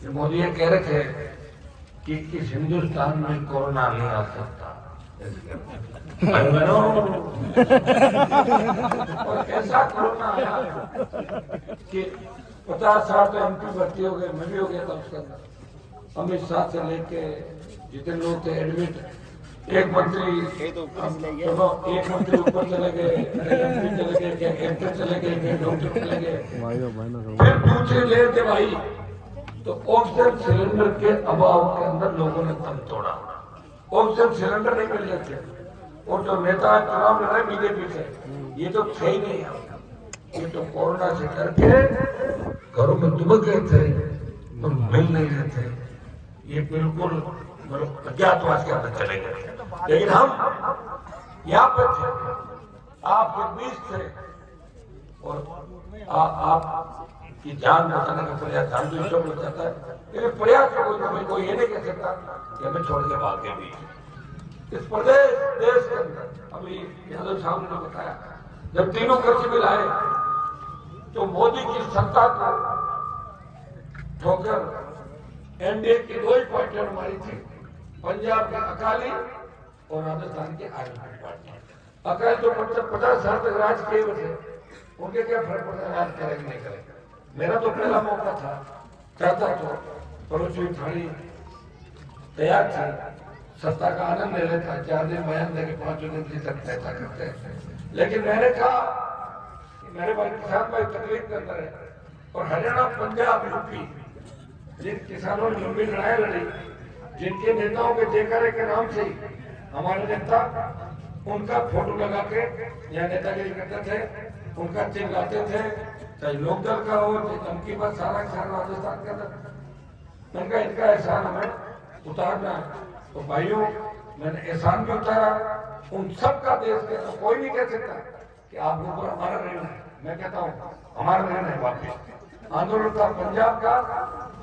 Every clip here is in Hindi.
कि मोदी ये कह रहे थे कि इस हिंदुस्तान में कोरोना नहीं आ सकता। भाई बहनों, और ऐसा कोरोना आया कि 50-60 तो MP भर्ती हो गए, मैं भी हो गया था उसके अंदर। अमित शाह से लेके जितने लोग थे एडमिट, एक मंत्री ऊपर चले गए, MP चले गए, एक्टर चले गए, डॉक्टर चले गए। फिर दूसरी ले थे भाई, तो ऑक्सीजन सिलेंडर के अभाव के अंदर लोगों ने दम तोड़ा। ऑक्सीजन सिलेंडर नहीं मिल रहे थे, और जो नेता चुनाव लड़ रहे BJP से, ये तो थे ही नहीं हम, ये तो कोरोना से डर के घरों में दुबक गए थे, तो मिल नहीं रहे थे। ये बिल्कुल अज्ञातवास के अंदर चले गए। लेकिन हम यहाँ पे थे, आपके बीच थे, और आप की जान बचाने का प्रयास जान तो ईश्वर बचाता है, लेकिन प्रयास में कोई ये नहीं कह सकता कि हमें छोड़ के भाग गए। बीच इस प्रदेश देश के अंदर अभी यादव साहब ने बताया, जब तीनों कृषि बिल आए तो मोदी की सत्ता को ठोकर NDA की दो ही पार्टियां मारी थी, पंजाब के अकाली और राजस्थान की आम आदमी पार्टी। अकाली तो 50 साल तक राज किए हुए थे, उनके क्या फर्क पड़ता है राज करेंगे नहीं करेंगे। मेरा तो पहला मौका था, चाहता तो परोसी थाली तैयार थी, सत्ता का आनंद ले लेता, 4 दिन बयान देके 5 दिन जी तक ऐसा करते हैं। लेकिन मैंने कहा कि मेरे भाई किसान भाई तकलीफ के अंदर है, और हरियाणा, पंजाब, यूपी जिन किसानों ने लंबी लड़ाई लड़ी, जिनके नेताओं के जयकारे के नाम से हमारे नेता उनका फोटो लगा के यहाँ नेतागिरी करते थे, उनका चिन्ह लाते थे, चाहे लोकदल का हो, चाहे धमकी पर सारा राजस्थान के अंदर उनका इनका एहसान हमें उतारना है। तो भाइयों, मैंने एहसान भी उतारा उन सबका देश के, तो कोई नहीं कह सकता कि आपके ऊपर हमारा रहना है। मैं कहता हूँ हमारा रहना है। वापिस आंदोलन का पंजाब का,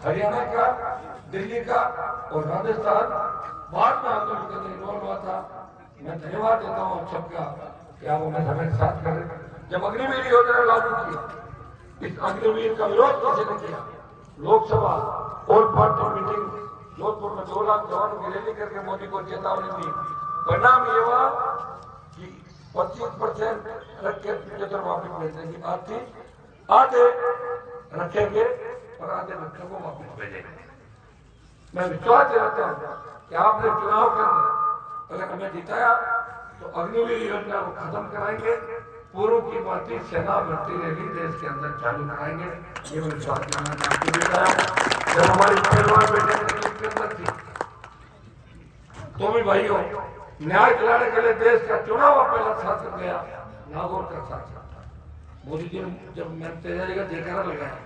हरियाणा का, दिल्ली का और राजस्थान बाद में आंदोलन के अंदर इन्वॉल्व हुआ था। मैं धन्यवाद देता हूँ सबका कि आप हमें हमें साथ करें। जब अग्निवीर योजना लागू की, इस अग्निवीर का विरोध किसी ने किया, लोकसभा और पार्टी मीटिंग जोधपुर में 2 लाख जवानों की रैली करके मोदी को चेतावनी दी। परिणाम ये हुआ कि 25% रख के 75 वापिस भेजने की बात थी, आधे रखेंगे और आधे बच्चों को वापिस भेजेंगे। मैं विश्वास दिलाता हूँ कि आपने चुनाव के अंदर अगर हमें जिताया तो अग्निवीर योजना को खत्म कराएंगे, पूर्व की भांति सेना भर्ती रैली देश के अंदर चालू कराएंगे। ये मैं विश्वास करना चाहती हूँ। जब हमारी पहलवान बेटे तकलीफ के अंदर थी, तो भी भाइयों न्याय दिलाने के लिए देश का चुनाव पहला शासन गया, नागौर का शासन। मोदी जी ने जब मैं तेजारी का जयकारा लगाया,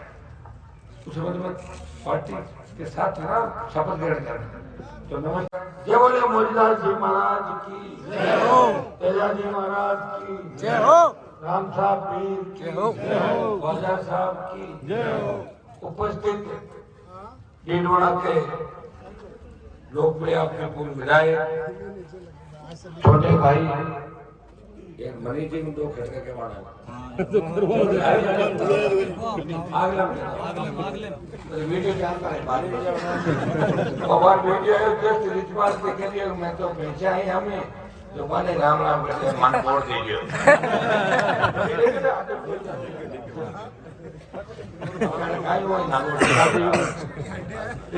उस समय मैं पार्टी के साथ था ना, शपथ ग्रहण करने। तो नमस्कार, जय बोले मोदीदास जी महाराज की जय हो, तेजाजी महाराज की जय हो, राम साहब पीर की जय हो, ख्वाजा साहब की जय हो। उपस्थित डीडवाड़ा के लोकप्रिय अपने पूर्व विधायक छोटे भाई मनीष जी, 2 खड़के के माना वीडियो जानता है रिचवाज देखे लिए मैं तो बेचा ही हमें जो माने राम राम करते मन तोड़ दीजिए।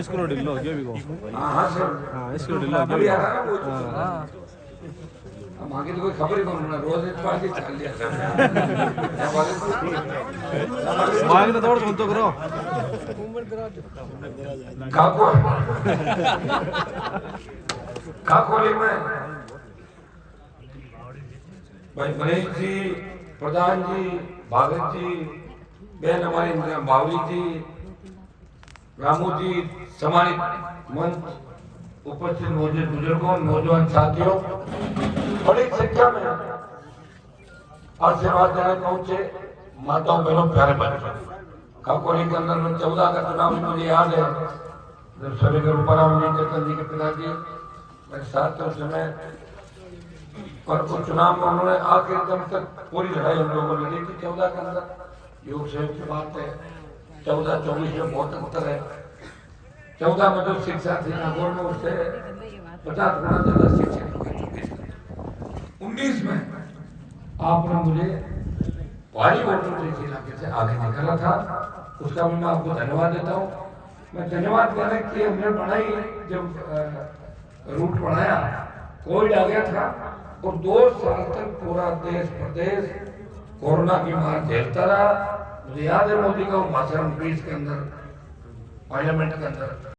इसको ढिल्लो क्या भी को हाँ सर, हाँ इसको ढिल्लो क्या भी हाँ आगे तो कोई खबर ही कौन रोज एक पार्टी चल लिया आगे तो दौड़ तो करो काकोली में भाई मनीष जी, प्रधान जी, भागत जी, बहन हमारी बावली जी, रामू जी, सम्मानित मंच उपस्थित मौजूद बुजुर्गों, नौजवान साथियों, बड़ी संख्या में आशीर्वाद देने पहुंचे माताओं, बहनों, प्यारे बच्चों। काकोरी के अंदर में 14 का चुनाव मुझे याद है, जब सभी के रूपाराम जी, चेतन जी के पिताजी मेरे साथ थे उस समय, और उस चुनाव में उन्होंने आखिर दम तक पूरी लड़ाई हम लोगों ने लड़ी थी। 14 के अंदर योग सहयोग की बात है, 14-24 में बहुत अंतर है। 14 में जो शिक्षा थी नागौर में उससे 50 गुना ज्यादा शिक्षित हुए 19 में आपने मुझे भारी वोटों से इस इलाके से आगे निकाला था, उसका भी मैं आपको धन्यवाद देता हूँ। मैं धन्यवाद देने की हमने बनाई, जब रूट बनाया कोविड आ गया था और 2 साल तक पूरा देश प्रदेश कोरोना की मार झेलता रहा। मुझे याद है मोदी का वो भाषण 20 के अंदर पार्लियामेंट के अंदर